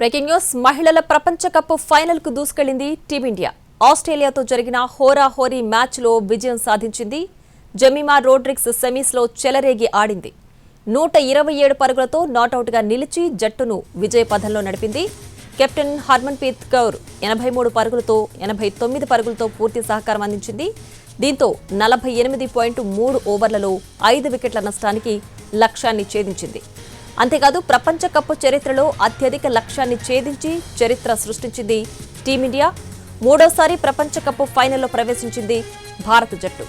Breaking news మహిళల ప్రపంచ cup final కు దూసుకెళ్లింది టీమిండియా. ఆస్ట్రేలియాతో జరిగిన హోరాహోరీ మ్యాచ్ లో విజయం సాధించింది. జెమిమా రోడ్రిగ్స్ సెమీస్ లో చెలరేగి ఆడింది. 127 పరుగులతో నాటౌట్ గా నిలిచి జట్టును విజయ పథంలో నడిపింది. కెప్టెన్ హర్మన్ప్రీత్ కౌర్ 83 పరుగులతో 89 పరుగులతో పూర్తి సహకారం అందించింది. దీంతో 48.3 ఓవర్లలో 5 వికెట్ల నష్టానికి లక్ష్యాన్ని ఛేదించింది. అంతేకాదు ప్రపంచ కప్ చరిత్రలో అత్యధిక లక్ష్యాన్ని ఛేదించి చరిత్ర సృష్టించింది టీమిండియా. మూడోసారి ప్రపంచ కప్ ఫైనల్లో ప్రవేశించింది భారత జట్టు.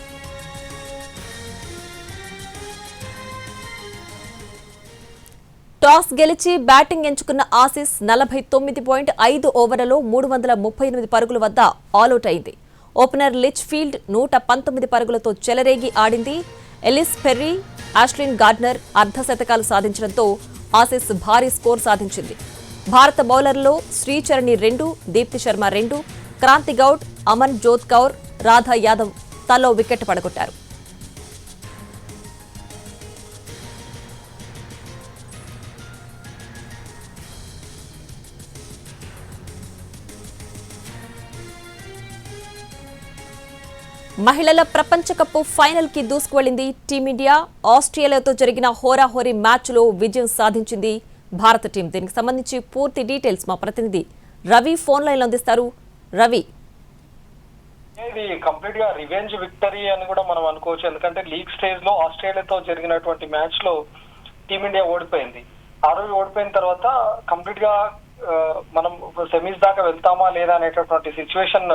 టాస్ గెలిచి బ్యాటింగ్ ఎంచుకున్న ఆసీస్ 49.5 ఓవర్లలో 338 పరుగుల వద్ద ఆలౌట్ అయింది. ఓపెనర్ లిచ్ ఫీల్డ్ 119 పరుగులతో చెలరేగి ఆడింది. ఎలిస్ పెర్రీ, ఆష్లిన్ గార్డ్నర్ అర్ధశతకాలు సాధించడంతో ఆసీస్ భారీ స్కోర్ సాధించింది. భారత బౌలర్లలో శ్రీచరణి 2, దీప్తి శర్మ 2, క్రాంతి గౌడ్, అమన్ జోత్ కౌర్, రాధా యాదవ్ తలో వికెట్ పడగొట్టారు. మహిళల ప్రపంచ కప్ ఫైనల్ కి దూసుకువెళ్లింది టీమిండియా. ఆస్ట్రేలియాతో జరిగిన హోరాహోరీ మ్యాచ్ లో విజయం సాధించింది భారత టీం. దీనికి సంబంధించి పూర్తి డీటెయిల్స్ మా ప్రతినిధి రవి ఫోన్ లైన్ లో అందిస్తారు. రవి, ఇది కంప్లీట్ గా రివెంజ్ విక్టరీ అని కూడా మనం అనుకోవచ్చు. ఎందుకంటే లీగ్ స్టేజ్ లో ఆస్ట్రేలియాతో జరిగినటువంటి మ్యాచ్ లో టీమిండియా ఓడిపోయింది. ఆ రోజు ఓడిపోయిన తర్వాత కంప్లీట్ గా మనం సెమీస్ దాకా వెళ్తామా లేదా అనేటటువంటి సిచ్యువేషన్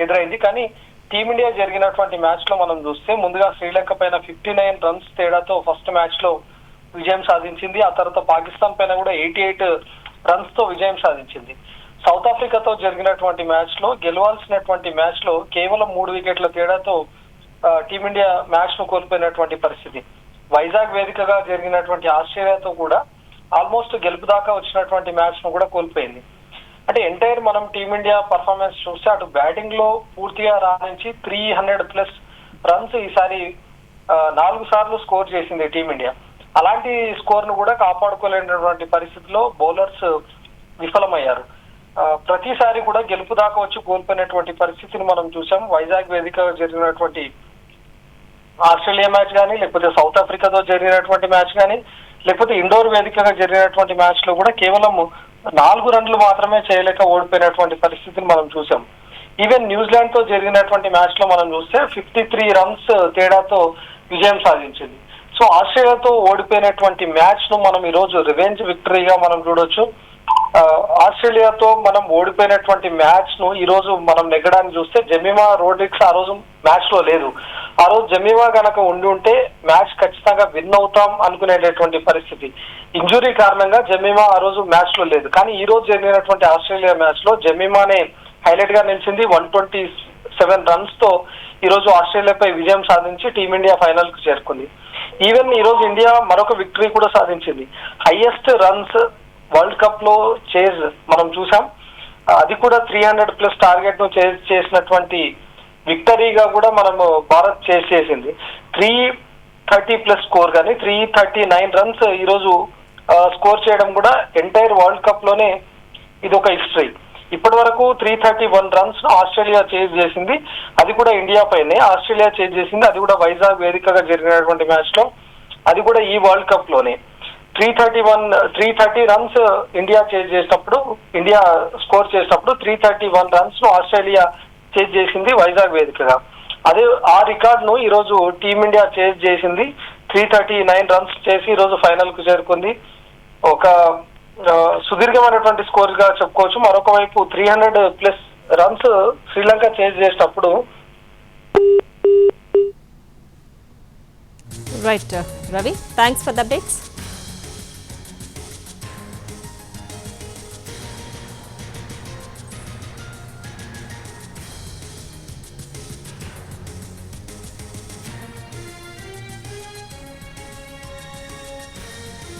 ఎదురైంది. కానీ టీమిండియా జరిగినటువంటి మ్యాచ్ లో మనం చూస్తే ముందుగా శ్రీలంక పైన 59 రన్స్ తేడాతో ఫస్ట్ మ్యాచ్ లో విజయం సాధించింది. ఆ తర్వాత పాకిస్తాన్ పైన కూడా 88 రన్స్ తో విజయం సాధించింది. సౌత్ ఆఫ్రికాతో జరిగినటువంటి మ్యాచ్ లో గెలవాల్సినటువంటి మ్యాచ్ లో కేవలం 3 వికెట్ల తేడాతో టీమిండియా మ్యాచ్ ను కోల్పోయినటువంటి పరిస్థితి. వైజాగ్ వేదికగా జరిగినటువంటి ఆస్ట్రేలియాతో కూడా ఆల్మోస్ట్ గెలుపు దాకా వచ్చినటువంటి మ్యాచ్ ను కూడా కోల్పోయింది. అంటే ఎంటైర్ మనం టీమిండియా పర్ఫార్మెన్స్ చూస్తే అటు బ్యాటింగ్ లో పూర్తిగా రాణించి 300+ రన్స్ ఈసారి 4 సార్లు స్కోర్ చేసింది టీమిండియా. అలాంటి స్కోర్ ను కూడా కాపాడుకోలేనటువంటి పరిస్థితిలో బౌలర్స్ విఫలమయ్యారు. ప్రతిసారి కూడా గెలుపు దాకా వచ్చి కోల్పోయినటువంటి పరిస్థితిని మనం చూసాం. వైజాగ్ వేదిక జరిగినటువంటి ఆస్ట్రేలియా మ్యాచ్ కానీ, లేకపోతే సౌత్ ఆఫ్రికాతో జరిగినటువంటి మ్యాచ్ కానీ, లేకపోతే ఇండోర్ వేదికగా జరిగినటువంటి మ్యాచ్ లో కూడా కేవలం 4 రన్లు మాత్రమే చేయలేక ఓడిపోయినటువంటి పరిస్థితిని మనం చూసాం. ఈవెన్ న్యూజిలాండ్ తో జరిగినటువంటి మ్యాచ్ లో మనం చూస్తే 53 రన్స్ తేడాతో విజయం సాధించింది. సో ఆస్ట్రేలియాతో ఓడిపోయినటువంటి మ్యాచ్ ను మనం ఈ రోజు రివెంజ్ విక్టరీగా మనం చూడొచ్చు. ఆస్ట్రేలియాతో మనం ఓడిపోయినటువంటి మ్యాచ్ ను ఈ రోజు మనం నెగ్గడానికి చూస్తే జెమిమా రోడ్రిగ్స్ ఆ రోజు మ్యాచ్ లో లేదు. ఆ రోజు జెమిమా గనక ఉండి ఉంటే మ్యాచ్ ఖచ్చితంగా విన్ అవుతాం అనుకునేటటువంటి పరిస్థితి. ఇంజురీ కారణంగా జెమిమా ఆ రోజు మ్యాచ్ లో లేదు. కానీ ఈ రోజు జరిగినటువంటి ఆస్ట్రేలియా మ్యాచ్ లో జెమిమానే హైలైట్ గా నిలిచింది. 127 రన్స్ తో ఈ రోజు ఆస్ట్రేలియాపై విజయం సాధించి టీమిండియా ఫైనల్ కు చేరుకుంది. ఈవెన్ ఈ రోజు ఇండియా మరొక విక్టరీ కూడా సాధించింది. హైయెస్ట్ రన్స్ వరల్డ్ కప్ లో చేజ్ మనం చూసాం. అది కూడా 300+ టార్గెట్ ను చేసినటువంటి విక్టరీగా కూడా మనము భారత్ చేసింది. 330+ స్కోర్ కానీ 339 రన్స్ ఈ రోజు స్కోర్ చేయడం కూడా ఎంటైర్ వరల్డ్ కప్ లోనే ఇది ఒక హిస్టరీ. ఇప్పటి వరకు 331 రన్స్ ఆస్ట్రేలియా చేజ్ చేసింది. అది కూడా ఇండియా పైనే ఆస్ట్రేలియా చేజ్ చేసింది. అది కూడా వైజాగ్ వేదికగా జరిగినటువంటి మ్యాచ్ లో, అది కూడా ఈ వరల్డ్ కప్ లోనే 330 రన్స్ ఇండియా చేజ్ చేసినప్పుడు, ఇండియా స్కోర్ చేసినప్పుడు 331 రన్స్ ను ఆస్ట్రేలియా చేజ్ చేసింది వైజాగ్ వేదికగా. అదే ఆ రికార్డ్ ను ఈ రోజు టీమిండియా చేజ్ చేసింది. 339 రన్స్ చేసి ఈ రోజు ఫైనల్ కు చేరుకుంది. ఒక సుదీర్ఘమైనటువంటి స్కోర్ గా చెప్పుకోవచ్చు. మరొక వైపు 300+ రన్స్ శ్రీలంక చేజ్ చేసినప్పుడు. Right Ravi, thanks for the updates.